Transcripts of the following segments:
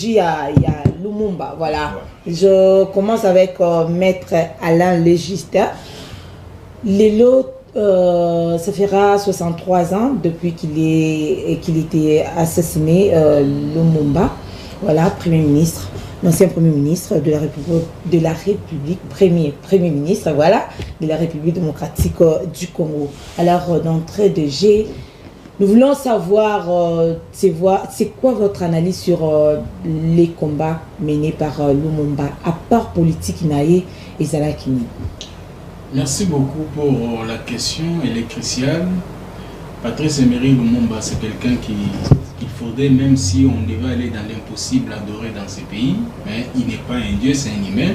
il y a Lumumba, voilà. Je commence avec Maître Alain Légiste. Lélo, ça fera 63 ans depuis qu'il était assassiné, Lumumba, voilà, Premier ministre, l'ancien Premier ministre de la République, Premier ministre, voilà, de la République démocratique du Congo. Alors, d'entrée de jeu, nous voulons savoir, c'est quoi votre analyse sur les combats menés par Lumumba, à part politique Naé et Zalakini. Merci beaucoup pour la question, elle est cruciale. Patrice Emery Lumumba, c'est quelqu'un qu'il faudrait, même si on devait aller dans l'impossible, adorer dans ces pays, mais il n'est pas un dieu, c'est un humain,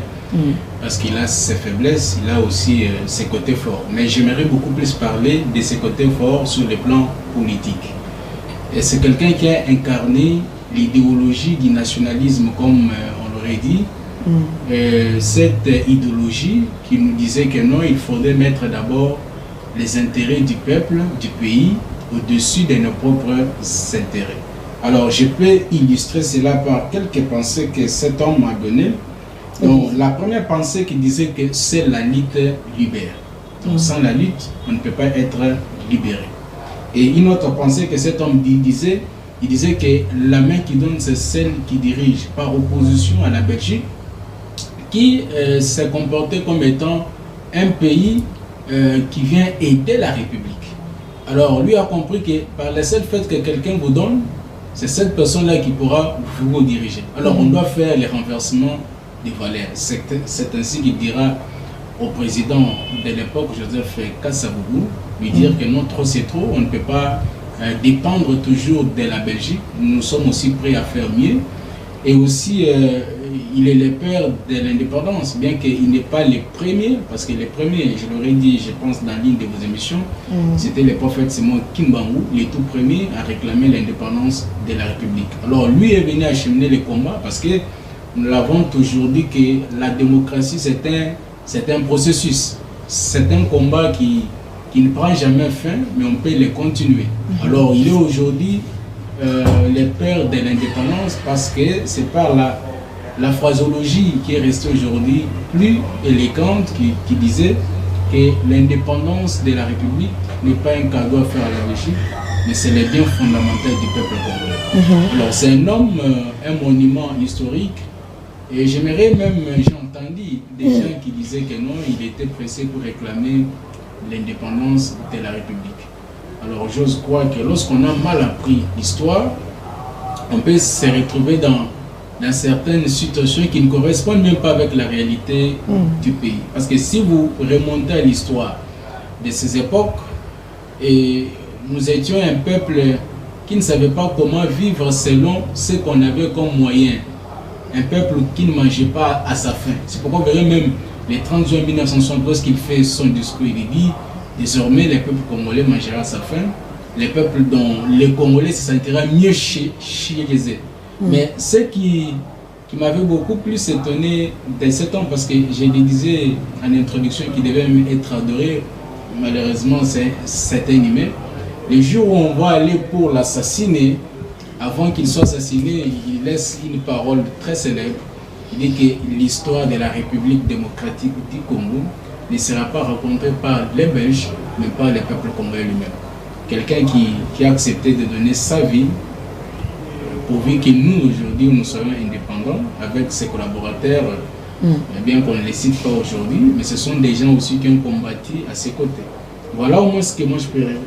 parce qu'il a ses faiblesses, il a aussi ses côtés forts. Mais j'aimerais beaucoup plus parler de ses côtés forts sur le plan politique. Et c'est quelqu'un qui a incarné l'idéologie du nationalisme, comme on l'aurait dit, cette idéologie qui nous disait que non, il faudrait mettre d'abord les intérêts du peuple, du pays, au-dessus de nos propres intérêts. Alors, je peux illustrer cela par quelques pensées que cet homme m'a données. Donc, la première pensée qui disait que c'est la lutte libère. Donc, sans la lutte, on ne peut pas être libéré. Et une autre pensée que cet homme disait, il disait que la main qui donne, c'est celle qui dirige, par opposition à la Belgique, qui s'est comporté comme étant un pays qui vient aider la République. Alors, lui a compris que par le seul fait que quelqu'un vous donne, c'est cette personne-là qui pourra vous diriger. Alors, on doit faire les renversements des valeurs. C'est ainsi qu'il dira au président de l'époque, Joseph Kasavubu, lui dire que non, trop c'est trop, on ne peut pas dépendre toujours de la Belgique. Nous sommes aussi prêts à faire mieux. Et aussi, il est le père de l'indépendance, bien qu'il n'est pas le premier, parce que les premiers, je l'aurais dit, je pense, dans l'une de vos émissions, c'était le prophète Simon Kimbangu, les tout premiers à réclamer l'indépendance de la République. Alors, lui est venu acheminer les combats, parce que nous l'avons toujours dit que la démocratie, c'est un processus. C'est un combat qui ne prend jamais fin, mais on peut le continuer. Alors, il est aujourd'hui le père de l'indépendance, parce que c'est par la phraseologie qui est restée aujourd'hui plus élégante, qui disait que l'indépendance de la République n'est pas un cadeau à faire à la Belgique, mais c'est le bien fondamental du peuple congolais. Alors c'est un homme, un monument historique, et j'aimerais même, j'ai entendu des gens qui disaient que non, il était pressé pour réclamer l'indépendance de la République. Alors j'ose croire que lorsqu'on a mal appris l'histoire, on peut se retrouver dans certaines situations qui ne correspondent même pas avec la réalité du pays. Parce que si vous remontez à l'histoire de ces époques, et nous étions un peuple qui ne savait pas comment vivre selon ce qu'on avait comme moyen. Un peuple qui ne mangeait pas à sa faim. C'est pourquoi vous verrez même le 30 juin 1973 qu'il fait son discours, il dit désormais le peuple congolais mangera à sa faim, le peuple dont les Congolais se sentira mieux chez eux. Mais ce qui m'avait beaucoup plus étonné de cet homme, parce que je le disais en introduction qu'il devait même être adoré, malheureusement c'est un humain. Le jour où on va aller pour l'assassiner, avant qu'il soit assassiné, il laisse une parole très célèbre. Il dit que l'histoire de la République démocratique du Congo ne sera pas racontée par les Belges, mais par le peuple congolais lui-même. Quelqu'un qui a accepté de donner sa vie pourvu que nous, aujourd'hui, nous soyons indépendants avec ses collaborateurs, bien qu'on ne les cite pas aujourd'hui, mais ce sont des gens aussi qui ont combattu à ses côtés. Voilà au moins ce que moi je peux